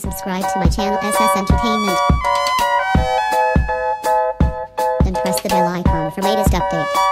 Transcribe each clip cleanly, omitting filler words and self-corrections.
Subscribe to my channel SS Entertainment. And press the bell icon for latest updates.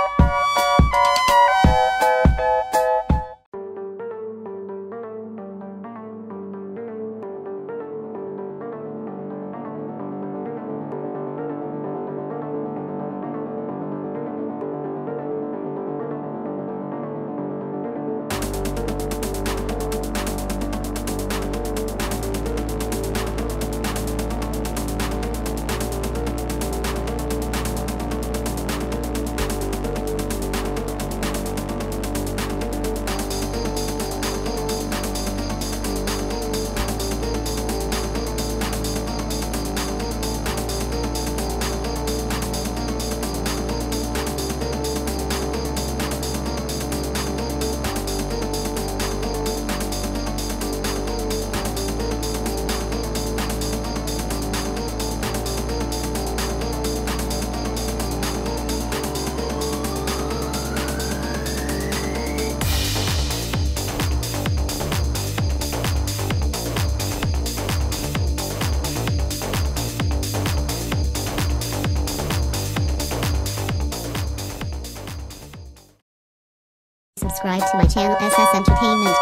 Subscribe to my channel SS Entertainment.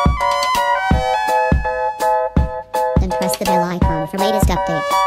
And press the bell icon for latest updates.